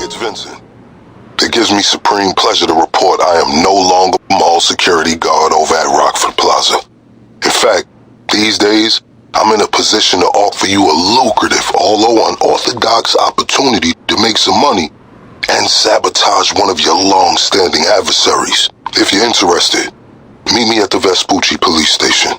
it's Vincent. It gives me supreme pleasure to report I am no longer mall security guard over at Rockford Plaza. In fact, these days, I'm in a position to offer you a lucrative, although unorthodox opportunity to make some money and sabotage one of your long-standing adversaries. If you're interested, meet me at the Vespucci police station.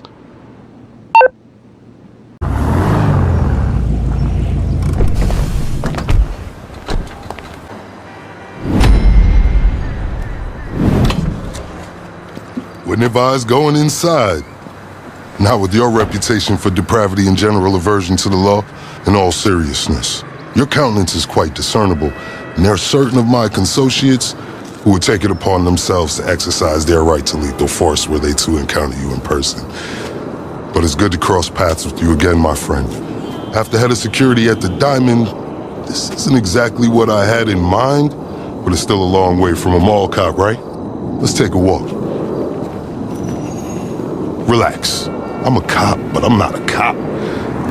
Wouldn't advise going inside. Not with your reputation for depravity and general aversion to the law. In all seriousness, your countenance is quite discernible, and there are certain of my consociates who would take it upon themselves to exercise their right to lethal force were they to encounter you in person. But it's good to cross paths with you again, my friend. After head of security at the Diamond, this isn't exactly what I had in mind, but it's still a long way from a mall cop, right? Let's take a walk. Relax. I'm a cop, but I'm not a cop.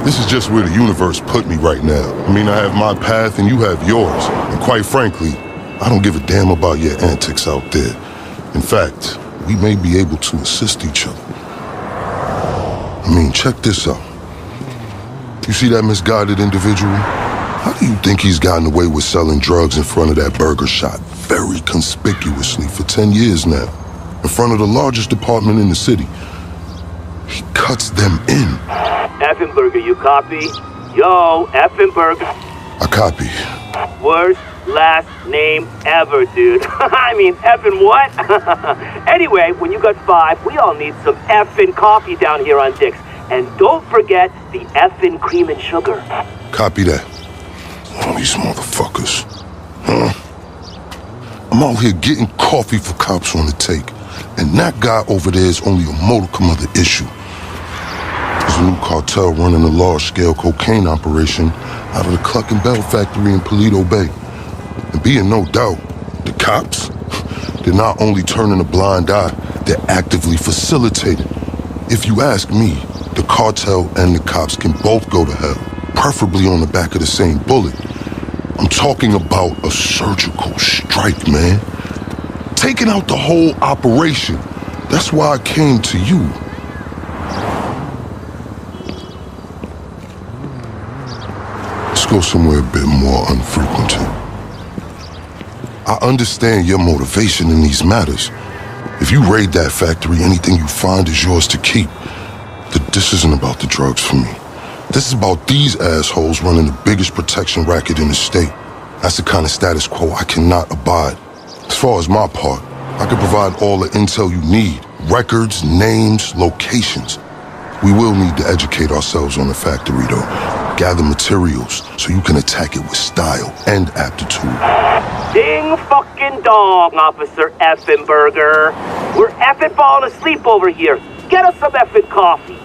This is just where the universe put me right now. I mean, I have my path and you have yours. And quite frankly, I don't give a damn about your antics out there. In fact, we may be able to assist each other. I mean, check this out. You see that misguided individual? How do you think he's gotten away with selling drugs in front of that burger shop very conspicuously for 10 years now? In front of the largest department in the city. He cuts them in. Effenberger, you copy? Yo, Effenberger. I copy. Worst last name ever, dude. I mean, effing what? Anyway, when you got 5, we all need some effing coffee down here on Dick's. And don't forget the effing cream and sugar. Copy that. All these motherfuckers. Huh? I'm out here getting coffee for cops on the take. And that guy over there is only a modicum of the issue. There's a new cartel running a large-scale cocaine operation out of the Cluckin factory in Polito Bay. And be in no doubt, the cops, they're not only turning a blind eye, they're actively facilitating. If you ask me, the cartel and the cops can both go to hell, preferably on the back of the same bullet. I'm talking about a surgical strike, man. Taking out the whole operation. That's why I came to you. Let's go somewhere a bit more unfrequented. I understand your motivation in these matters. If you raid that factory, anything you find is yours to keep. This isn't about the drugs for me. This is about these assholes running the biggest protection racket in the state. That's the kind of status quo I cannot abide. As far as my part, I can provide all the intel you need. Records, names, locations. We will need to educate ourselves on the factory, though. Gather materials so you can attack it with style and aptitude. Ding fucking dong, Officer Effenberger. We're effing falling asleep over here. Get us some effing coffee.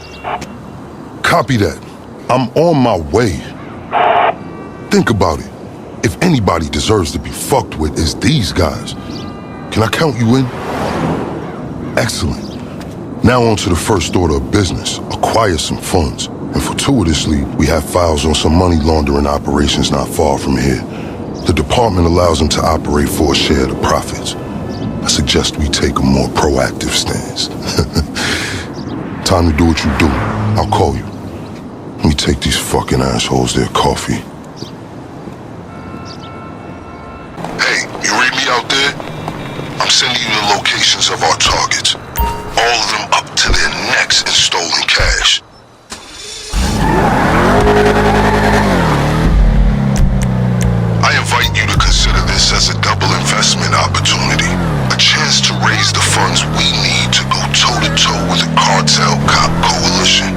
Copy that. I'm on my way. Think about it. If anybody deserves to be fucked with, it's these guys. Can I count you in? Excellent. Now on to the first order of business. Acquire some funds. And fortuitously, we have files on some money laundering operations not far from here. The department allows them to operate for a share of the profits. I suggest we take a more proactive stance. Time to do what you do. I'll call you. Let me take these fucking assholes their coffee. Hey, you read me out there? I'm sending you the locations of our targets. All of them up to their necks in stolen cash. I invite you to consider this as a double investment opportunity. A chance to raise the funds we need to go toe-to-toe with the cartel cop coalition.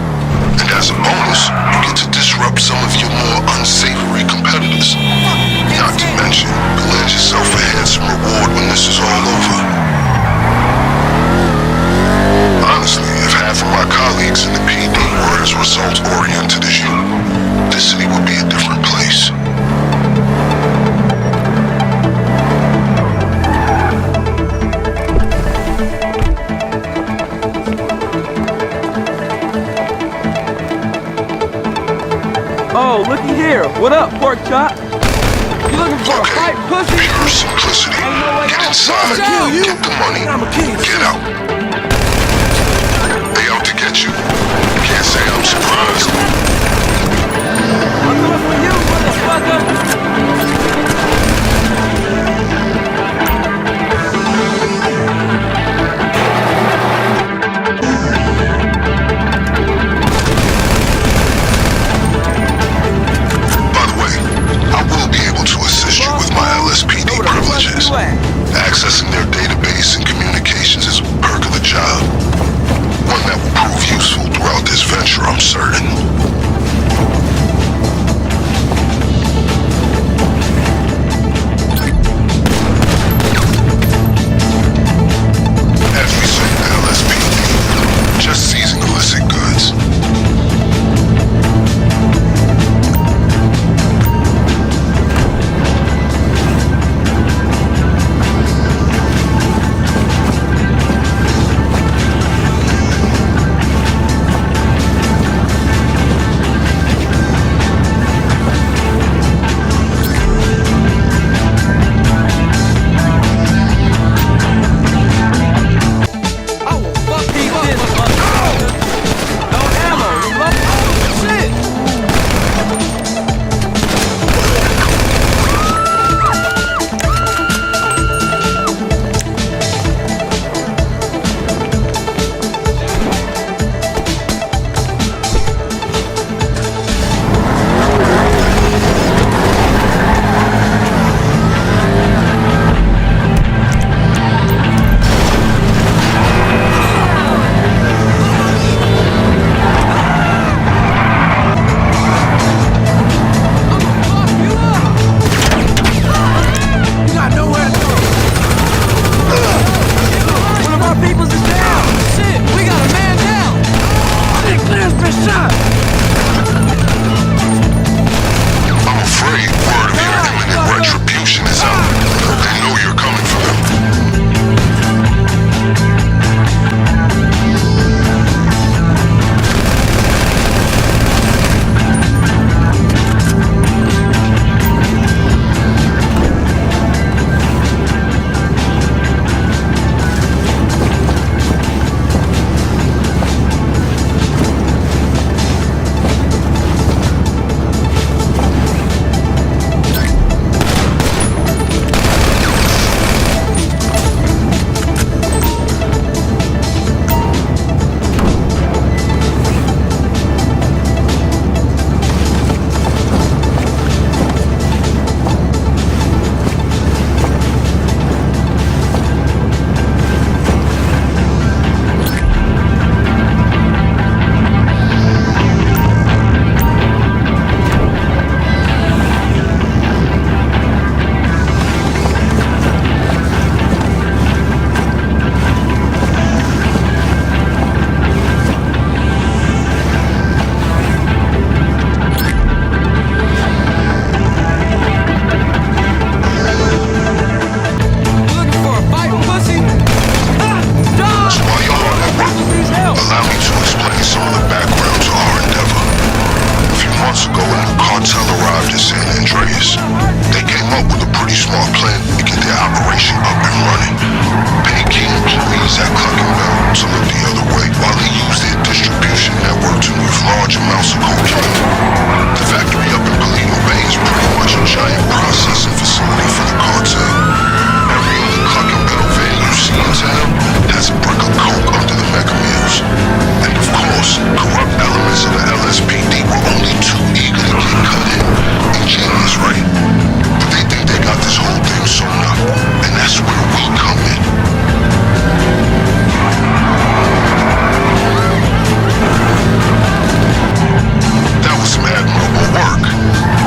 And as a bonus, you get to disrupt some of your more unsavory competitors. Not to mention, you'll land yourself a handsome reward when this is all over. Honestly, if half of my colleagues in the PD were as result-oriented as you, this city would be a different place. Looking for a fight, pussy? Pure simplicity. Get inside, get the money, get out. They out to get you. Can't say I'm surprised. I'm coming for you, motherfucker! Accessing their database and communications is a perk of the job. One that will prove useful throughout this venture, I'm certain. As we say in the LSPD, just seizing illicit goods.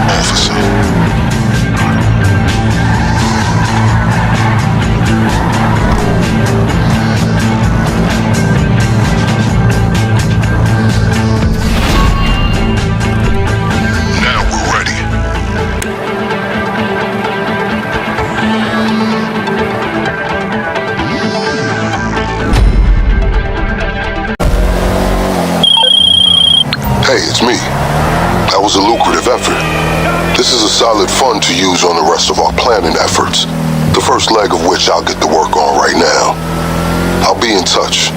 Officer. fund to use on the rest of our planning efforts, the first leg of which I'll get to work on right now. I'll be in touch.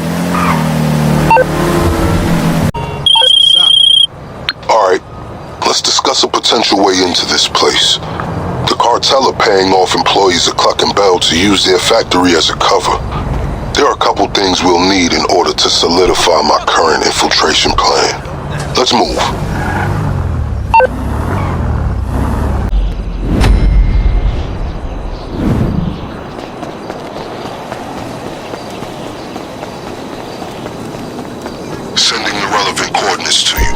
Alright, let's discuss a potential way into this place. The cartel are paying off employees of Cluckin to use their factory as a cover. There are a couple things we'll need in order to solidify my current infiltration plan. Let's move. Sending the relevant coordinates to you.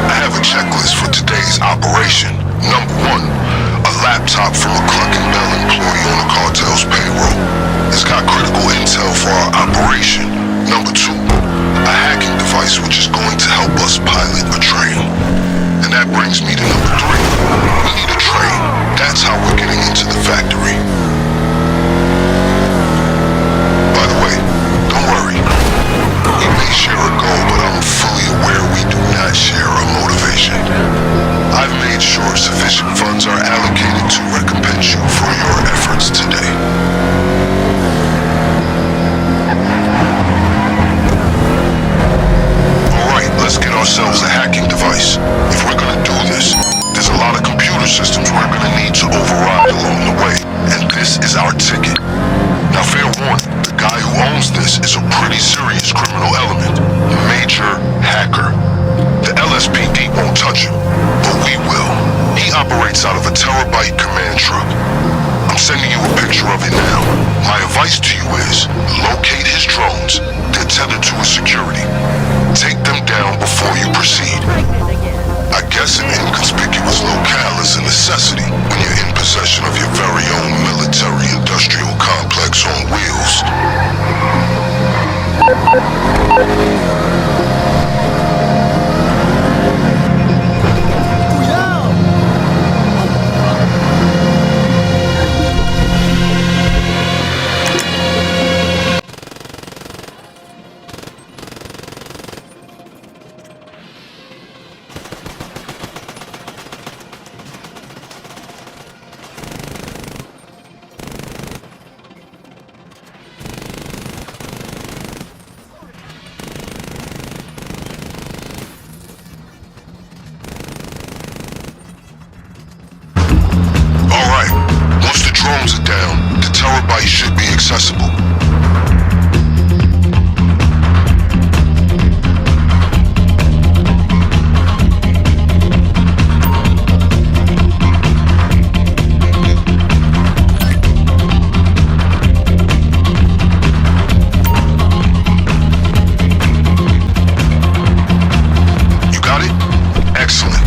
I have a checklist for today's operation. Number 1, a laptop from a Cluckin employee on the cartel's payroll. It's got critical intel for our operation. Number 2, a hacking device which is going to help us pilot a train. And that brings me to number 3. We need a train. That's how we're getting into the factory. By the way, don't worry. We may share a goal, but I'm fully aware we do not share a motivation. I've made sure sufficient funds are allocated to recompense you for your efforts today. Alright, let's get ourselves a hacking device. If we're gonna do this, there's a lot of computer systems we're gonna need to override along the way, and this is our ticket. Now, fair warning, the guy who owns this is a pretty serious criminal element, a major hacker. The LSPD won't touch him, but we will. He operates out of a terabyte command truck. I'm sending you a picture of it now. My advice to you is, locate his drones. They're tethered to his security. Take them down before you proceed. I guess an inconspicuous locale is a necessity when you're in possession of your very own military-industrial complex on wheels. Drones are down. The terabyte should be accessible. You got it? Excellent.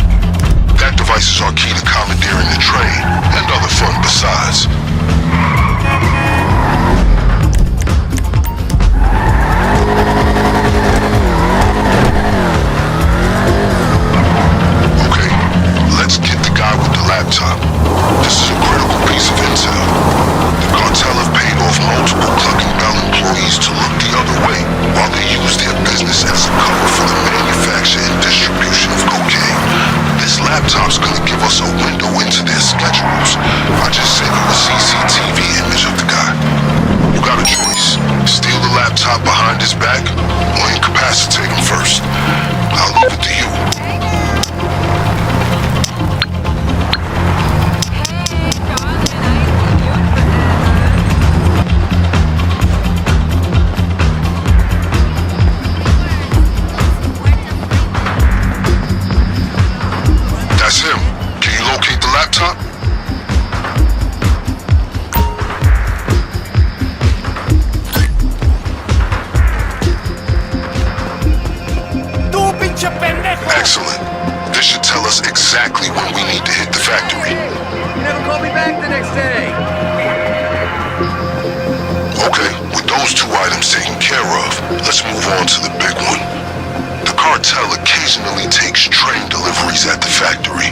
That device is our key to commandeering the train and other fun besides. Okay, let's get the guy with the laptop. This is a critical piece of intel. The cartel have paid off multiple Cluckin employees to look the other way while they use their business as a cover for the manufacture and distribution of cocaine. This laptop's gonna give us a window into their schedules. I just sent you a CCTV image of the guy. You got a choice. Steal the laptop behind his back or incapacitate him first. I'll leave it to you. That's him. Can you locate the laptop? Excellent. This should tell us exactly when we need to hit the factory. You never called me back the next day. Okay, with those two items taken care of, let's move on to the big one. The cartel occasionally takes train deliveries at the factory.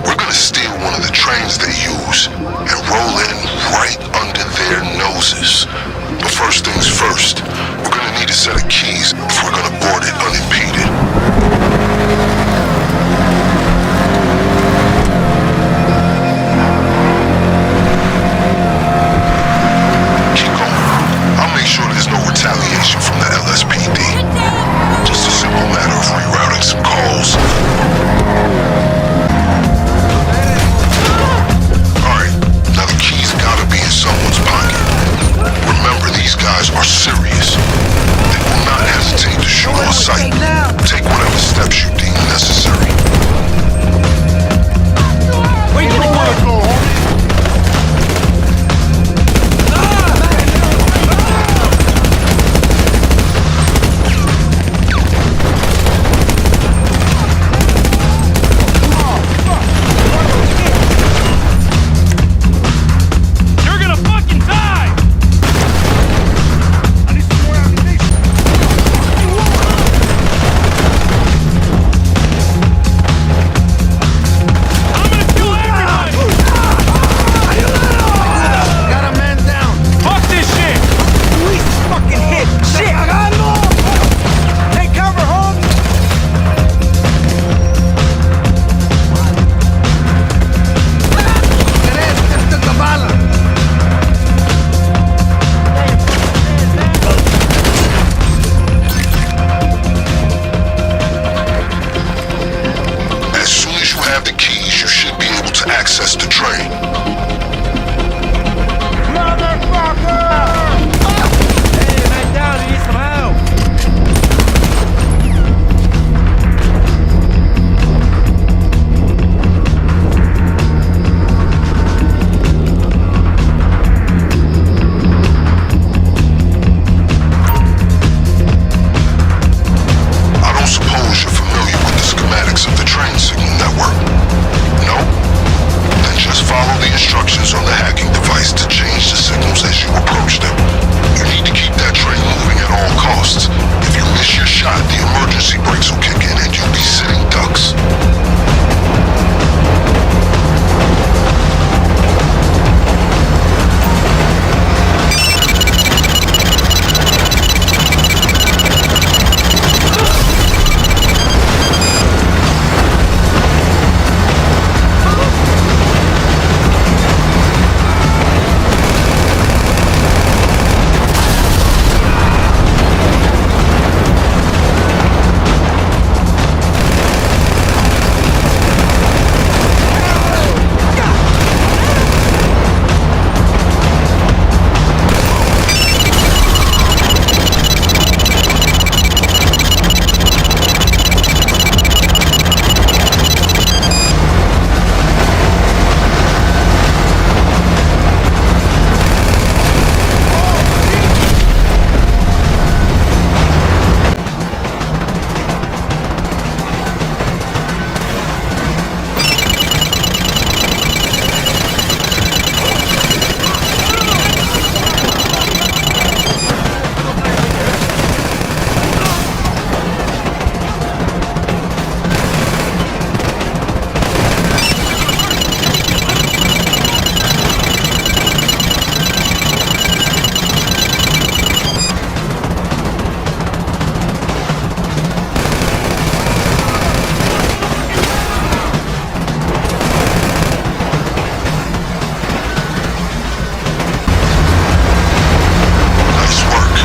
We're gonna steal one of the trains they use and roll in right under their noses. But first things first, we're gonna need a set of keys if we're gonna board it unimpeded. Take whatever steps you deem necessary. Where you gonna go? You're gonna fucking die! I need some more ammunition. I'm gonna kill everybody! Got a man down. Fuck this shit! Luis is fucking hit. Shit! Take cover, home. Took the bala. As soon as you have the keys, you should be able to access the train. Hey, man down. You need some help. I don't suppose you're familiar with the schematics of the train signal network? No? Then just follow the instructions on the hacking device to change the signals as you approach them. You need to keep that train moving at all costs. If you miss your shot, the emergency brakes will kick in and you'll be sitting ducks. Nice work.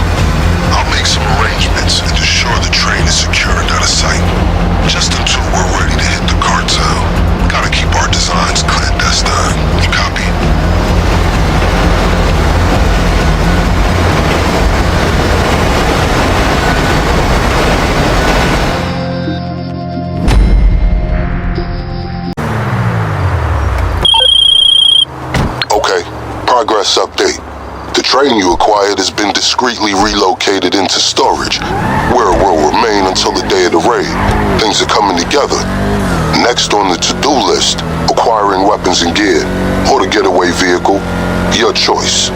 I'll make some arrangements and ensure the train is secured out of sight. Just until we're ready to hit the cartel. Gotta keep our designs clandestine. You copy? Okay, progress update. The train you acquired has been discreetly relocated into storage, where it will remain until the day of the raid. Things are coming together. Next on the to-do list, acquiring weapons and gear, or the getaway vehicle. Your choice.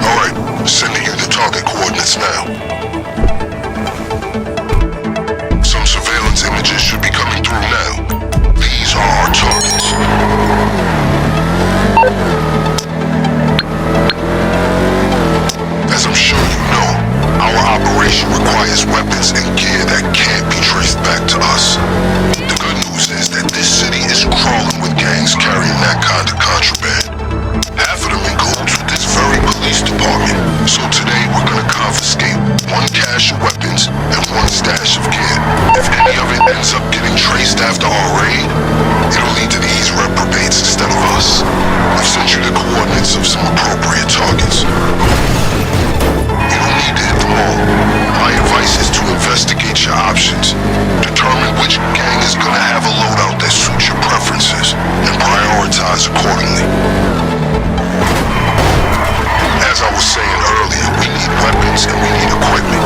Alright, sending you the target coordinates now. Some surveillance images should be coming through now. These are our targets. As I'm sure you know, our operation requires weapons advise accordingly. As I was saying earlier, we need weapons and we need equipment.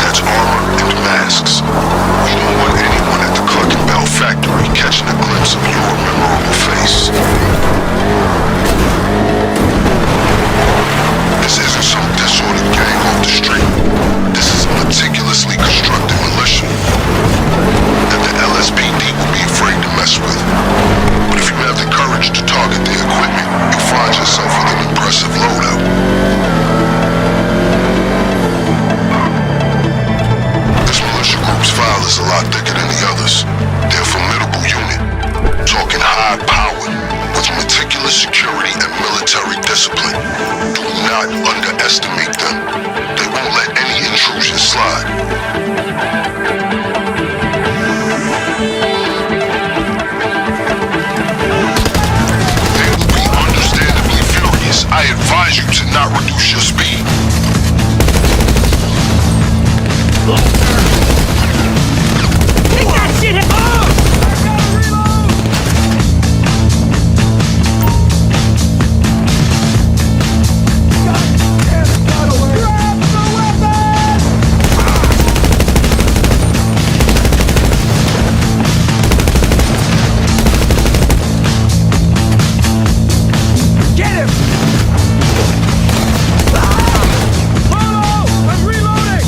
That's armor and masks. We don't want anyone at the Cluckin factory catching a glimpse of your memorable face. This isn't some disordered gang off the street. This is a meticulously constructed militia that the LSPD will be afraid to mess with. But if you have the courage to target their equipment, you'll find yourself with an impressive loadout. This militia group's file is a lot thicker than the others. They're a formidable unit, talking high-powered, with meticulous security and military discipline. Do not underestimate them. They won't let any intrusion slide. They will be understandably furious. I advise you to not reduce your speed. Take that shit! Get him! Polo! I'm reloading!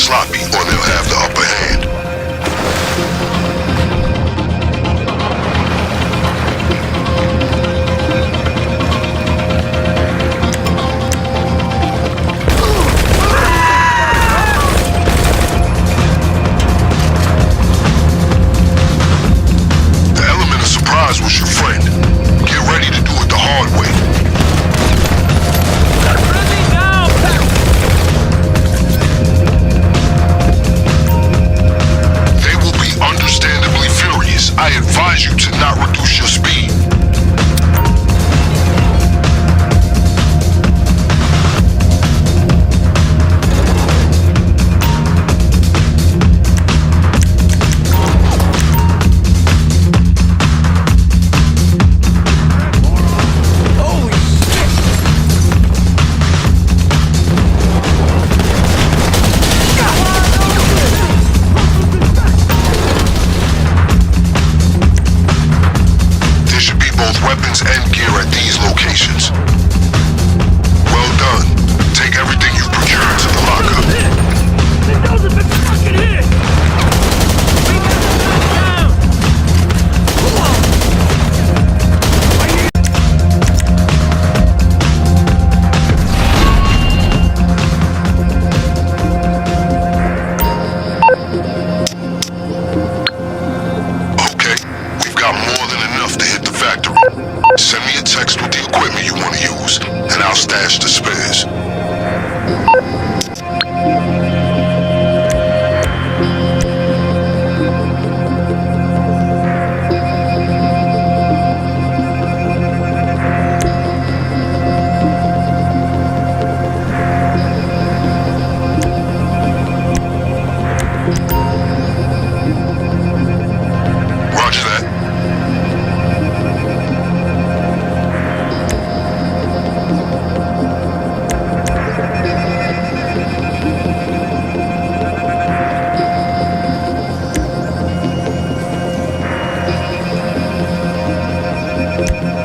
sloppy or they'll have the upper hand. The element of surprise was your friend. Get ready to do it the hard way. They will be understandably furious. I advise you to not reduce your speed. There should be both weapons and gear at these locations. Well done. Take everything you procured to the locker. The nose has been fucking hit! We got them down! Okay, we've got more than enough to hit the factory. Send me a text with the equipment you want to use, and I'll stash the spares. Roger that.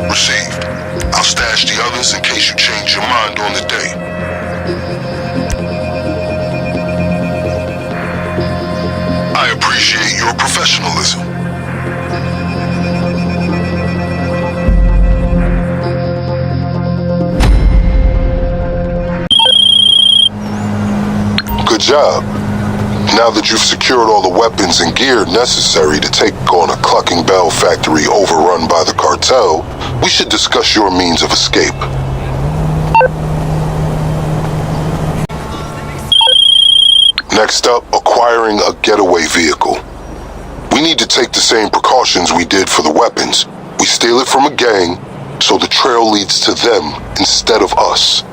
Received. I'll stash the others in case you change your mind on the day. I appreciate your professionalism. Good job. Now that you've secured all the weapons and gear necessary to take on a Cluckin Bell factory overrun by the cartel, we should discuss your means of escape. Next up, acquiring a getaway vehicle. We need to take the same precautions we did for the weapons. We steal it from a gang, so the trail leads to them instead of us.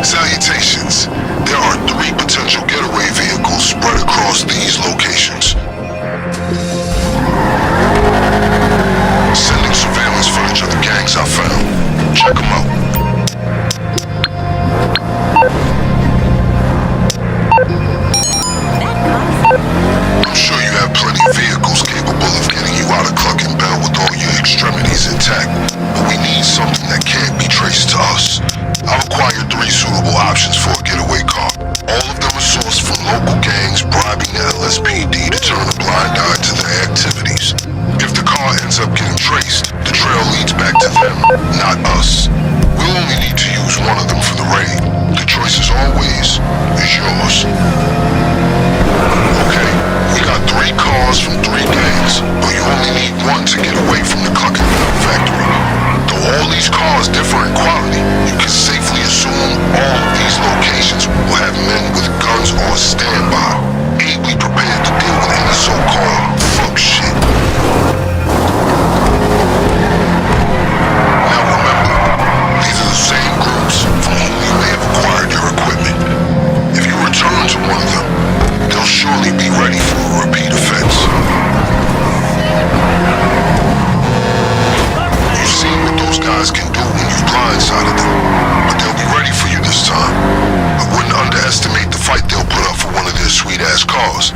Salutations. There are 3 potential getaway vehicles spread across these locations. Sending surveillance footage of the gangs I found. Check them out. I'm sure you have plenty of vehicles capable of getting you out of Cluckin Bell with all your extremities intact, but we need something that can't be traced to us. I've acquired 3 suitable options for a getaway car. All of them are sourced from local gangs bribing the LSPD to turn a blind eye to their activities. If the car ends up getting traced, the trail leads back to them, not us. We'll only need to use one of them for the raid. The choice, as always, is yours. Okay, we got 3 cars from 3 gangs, but you only need one to get away from the Cluckin Bell factory. Though all these cars differ in quality, you can safely assume all of these locations will have men with guns on standby, ably prepared to deal with any so-called fuck shit. Now remember, these are the same groups from whom you may have acquired your equipment. If you return to one of them, they'll surely be ready for a repeat offense. You've seen what those guys can do when you've blindsided them, but they'll be ready for you this time. I wouldn't underestimate the fight they'll put up for one of their sweet-ass cars.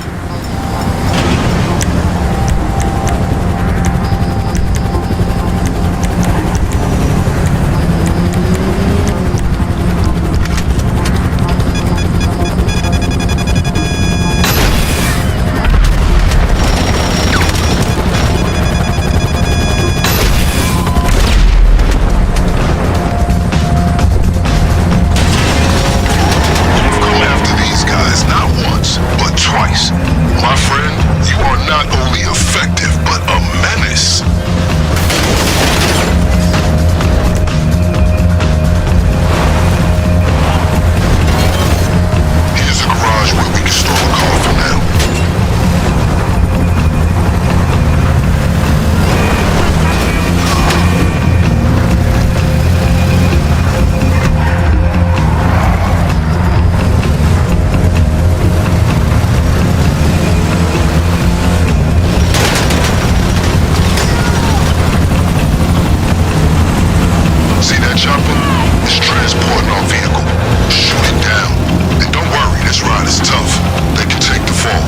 once, but twice. My friend, you are not only effective, but a menace. Here's a garage where we can store the car for now. See that chopper? It's transporting our vehicle. Shoot it down. And don't worry, this ride is tough. They can take the fall.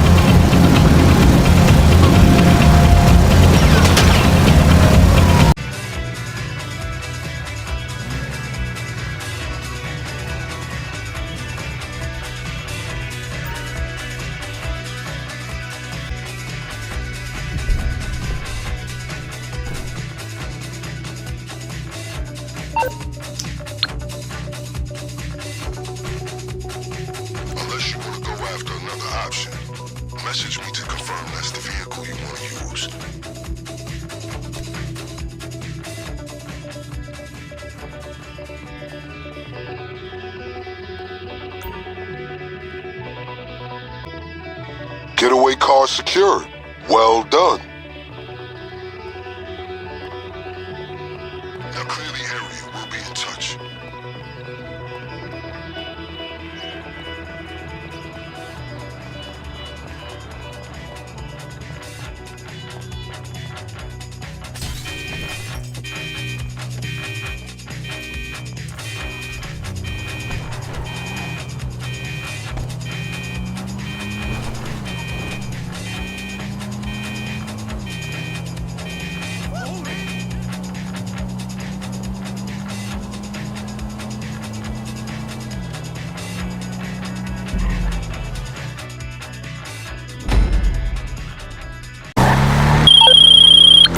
Unless you want to go after another option, message me to confirm that's the vehicle you want to use. Getaway car secured. Well done. Now clear the area. We'll be in touch.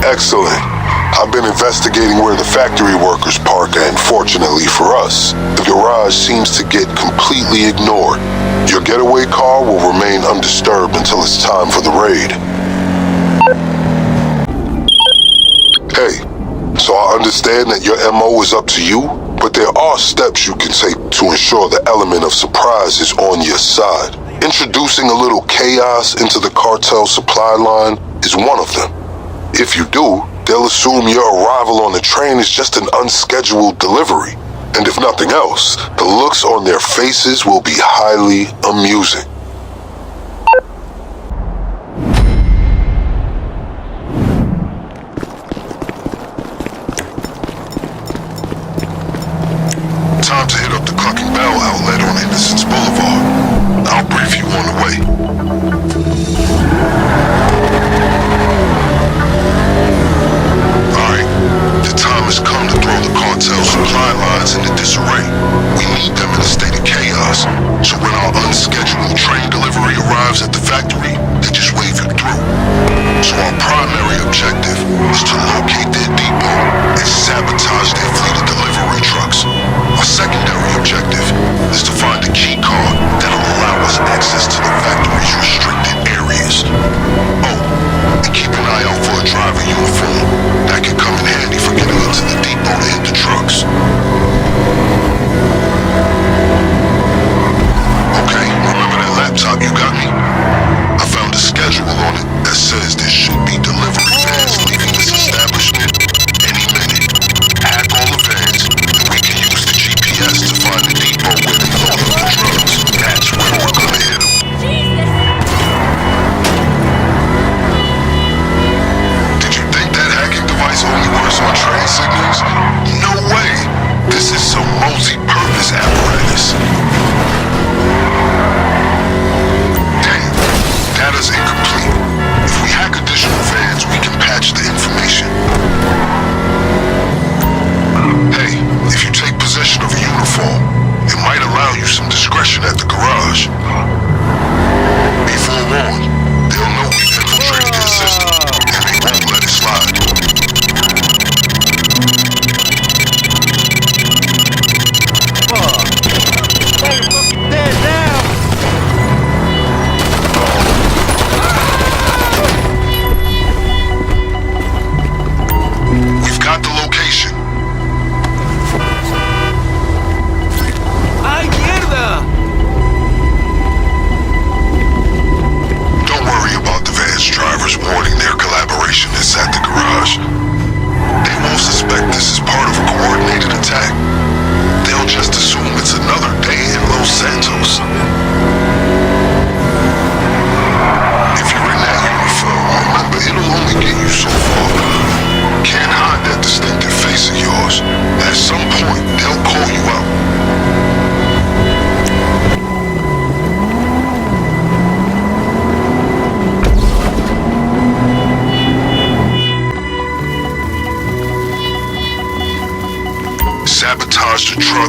Excellent. I've been investigating where the factory workers park, and fortunately for us, the garage seems to get completely ignored. Your getaway car will remain undisturbed until it's time for the raid. Hey, so I understand that your MO is up to you, but there are steps you can take to ensure the element of surprise is on your side. Introducing a little chaos into the cartel supply line is one of them. If you do, they'll assume your arrival on the train is just an unscheduled delivery. And if nothing else, the looks on their faces will be highly amusing. Time to hit up the Cluckin outlet on Innocence Boulevard. I'll brief you on the way. The time has come to throw the cartel supply lines into disarray. We need them in a state of chaos, so when our unscheduled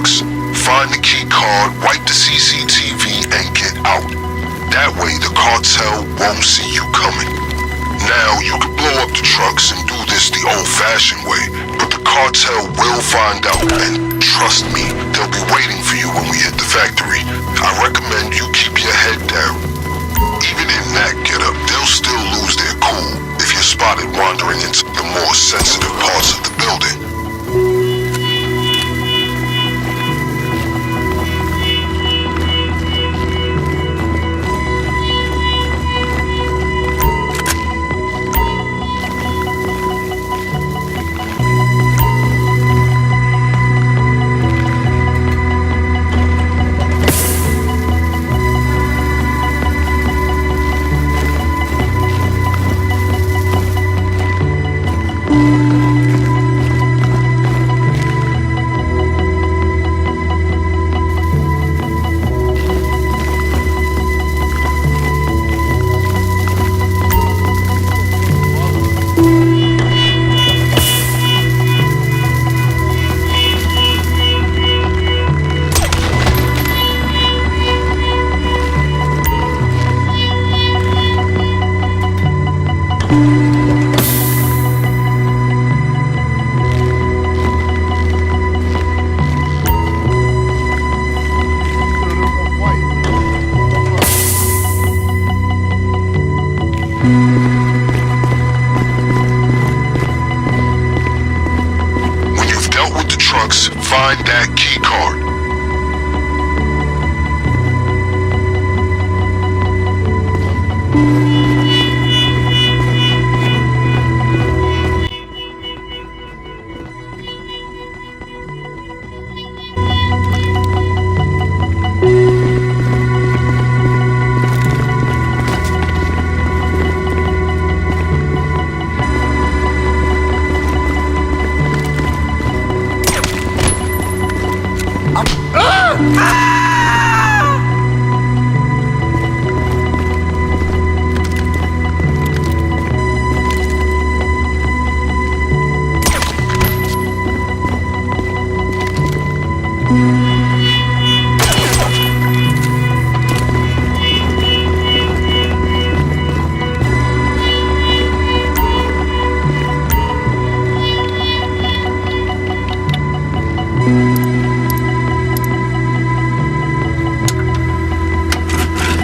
trucks, find the key card, wipe the CCTV, and get out. That way the cartel won't see you coming. Now, you can blow up the trucks and do this the old-fashioned way, but the cartel will find out, and trust me, they'll be waiting for you when we hit the factory. I recommend you keep your head down. Even in that getup, they'll still lose their cool if you're spotted wandering into the more sensitive parts of the building. When you've dealt with the trucks, find that key card.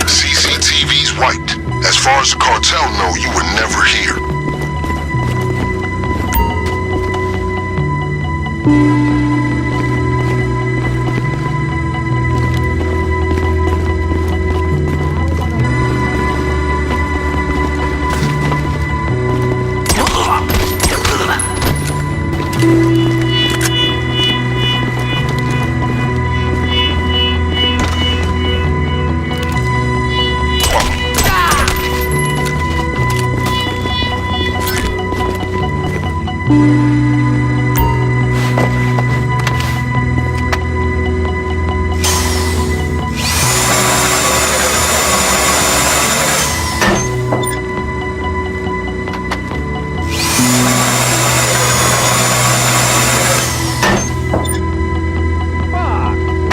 CCTV's wiped. As far as the cartel know, you were never here.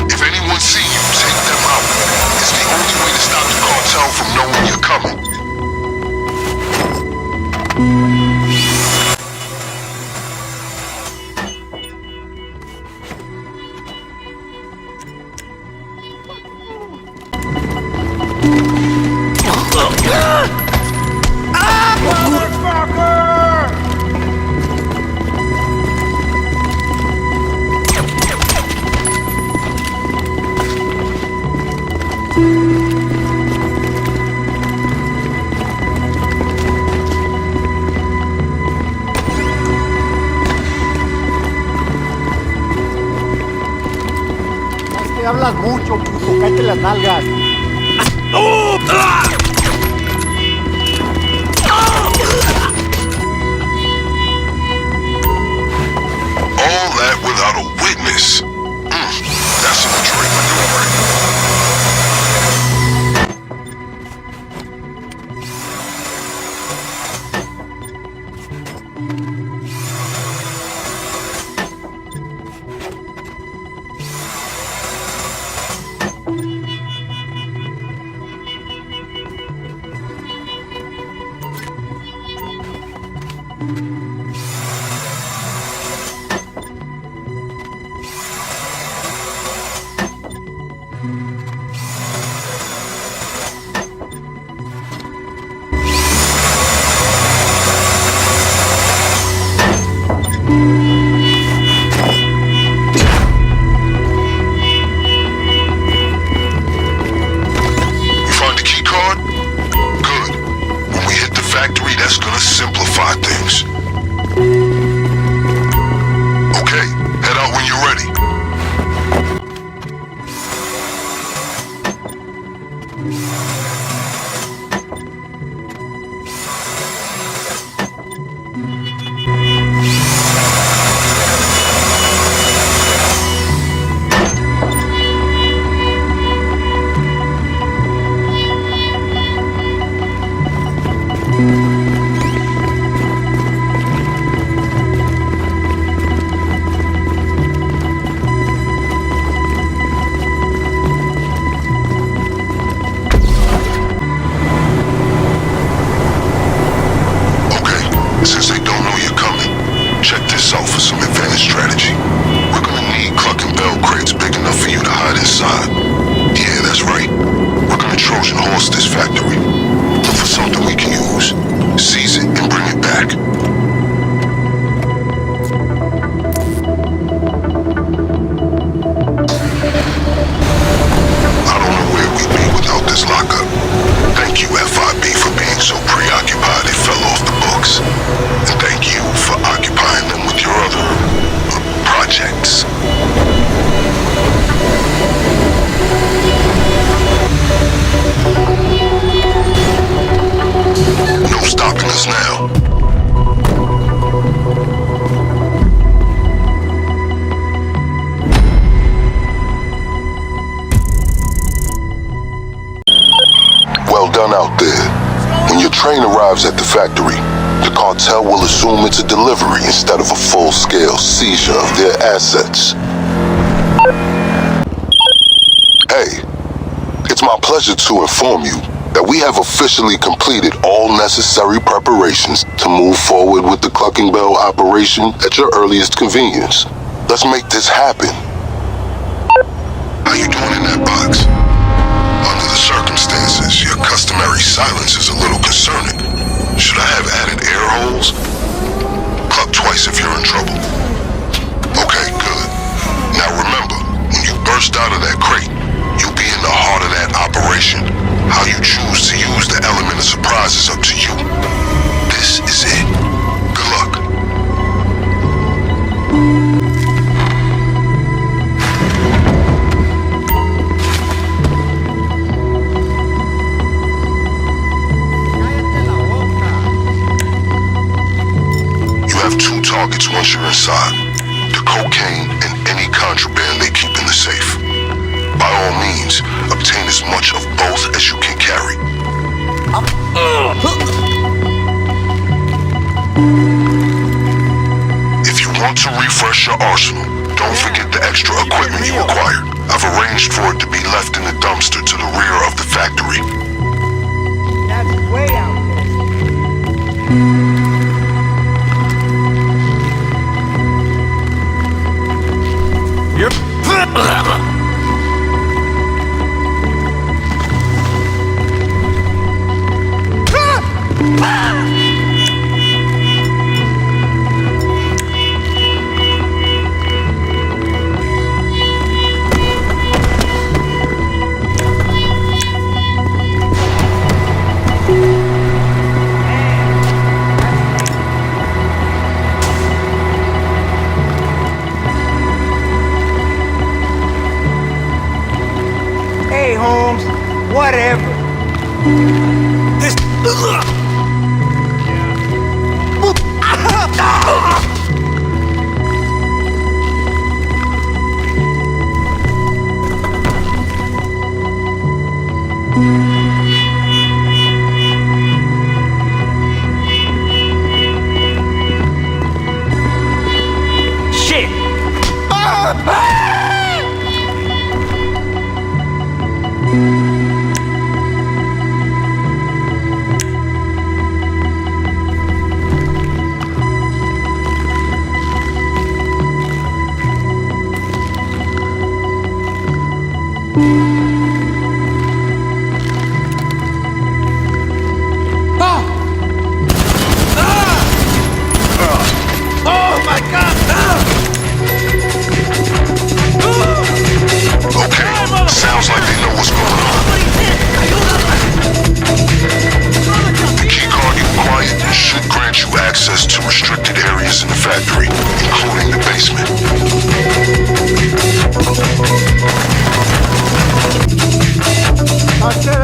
If anyone see you, take them out. It's the only way to stop the cartel from knowing you're coming. que hablas mucho, puto, cállate las nalgas. All that without a witness. That's some Detroit maneuver. Since they don't know you're coming, check this out for some advanced strategy. We're gonna need Cluckin crates big enough for you to hide inside. Yeah, that's right. We're gonna Trojan horse this factory. Look for something we can use. Seize it and bring it back. I don't know where we'd be without this lockup. Thank you, FIB, for being so preoccupied it fell off the books. And thank you for occupying them with your other projects. No stopping us now. Well done out there. When your train arrives at the factory, the cartel will assume it's a delivery instead of a full-scale seizure of their assets. Hey, it's my pleasure to inform you that we have officially completed all necessary preparations to move forward with the Cluckin operation at your earliest convenience. Let's make this happen. How you doing in that box? Under the circumstances, your customary silence is a little concerning. Should I have added air holes? Cluck twice if you're in trouble. Okay, good. Now remember, when you burst out of that crate, you'll be in the heart of that operation. How you choose to use the element of surprise is up to you. This is it. Good luck. You have two targets once you're inside. The cocaine and any contraband they keep in the safe. By all means, obtain as much of both as you can carry. If you want to refresh your arsenal, don't forget the extra equipment you acquired. I've arranged for it to be left in the dumpster to the rear of the factory. That's way out Hey, Holmes, whatever. This. Shit! Okay, sounds like they know what's going on. The key card you acquired should grant you access to restricted areas in the factory, including the basement. Hacer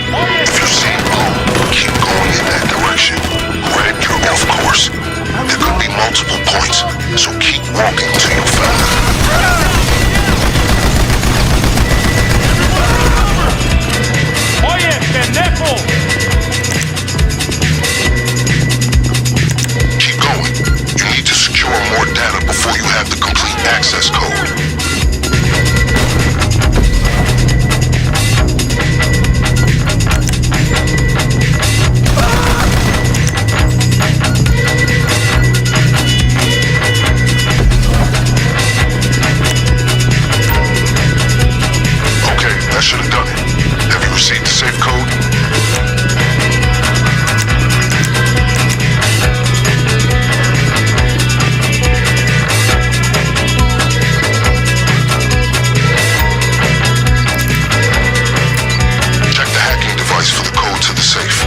If you see blue, keep going in that direction. Red, you're off course. There could be multiple points, so keep walking till you find them. Oye, pendejo! Keep going. You need to secure more data before you have the complete access code. That should have done it. Have you received the safe code? Check the hacking device for the code to the safe.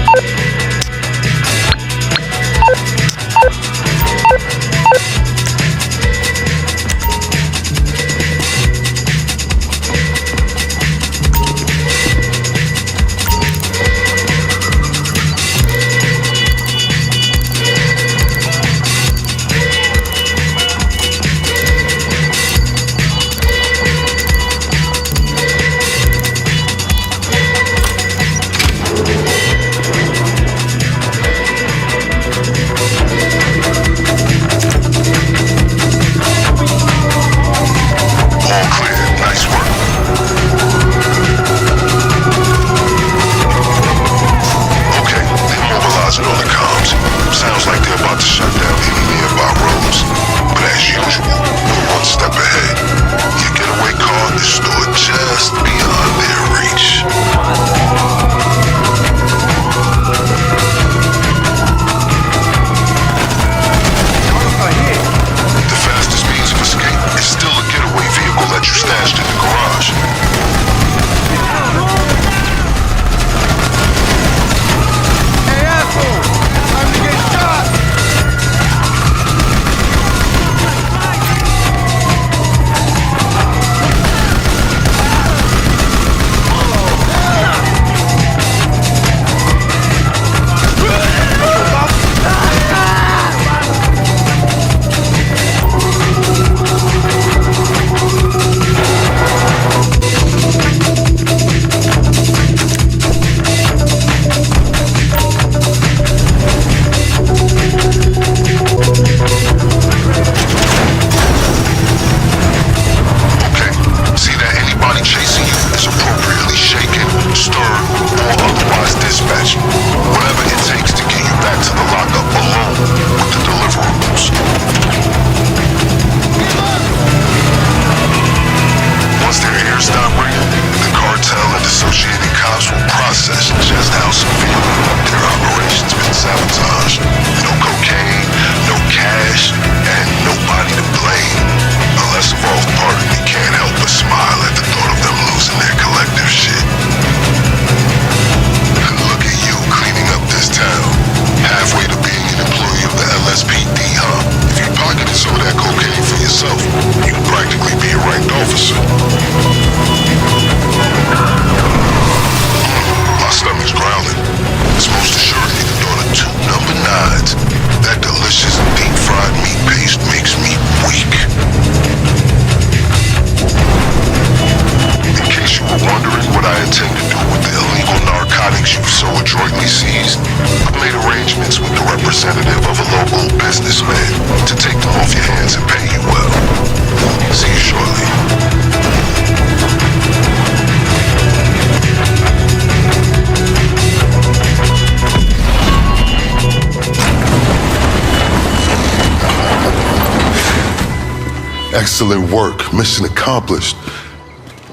Excellent work. Mission accomplished.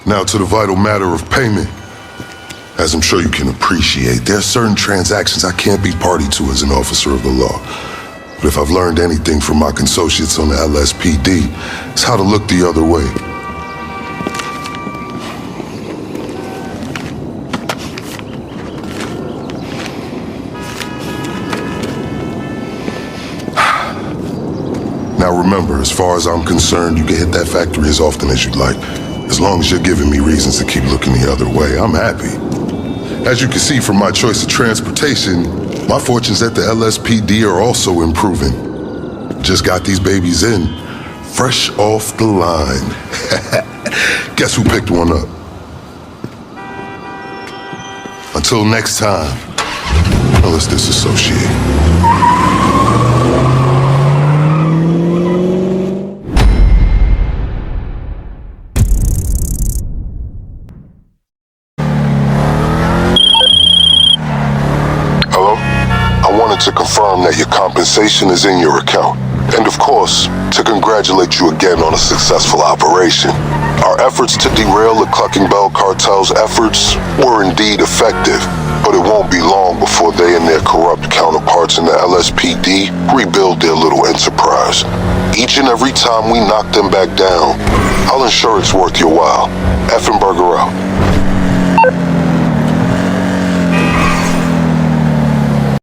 Now to the vital matter of payment. As I'm sure you can appreciate, there are certain transactions I can't be party to as an officer of the law. But if I've learned anything from my consociates on the LSPD, it's how to look the other way. Now remember, as far as I'm concerned, you can hit that factory as often as you'd like. As long as you're giving me reasons to keep looking the other way, I'm happy. As you can see from my choice of transportation, my fortunes at the LSPD are also improving. Just got these babies in, fresh off the line. Guess who picked one up? Until next time, let's disassociate. To confirm that your compensation is in your account. And of course, to congratulate you again on a successful operation. Our efforts to derail the Cluckin Bell cartel's efforts were indeed effective, but it won't be long before they and their corrupt counterparts in the LSPD rebuild their little enterprise. Each and every time we knock them back down, I'll ensure it's worth your while. Effenberger out.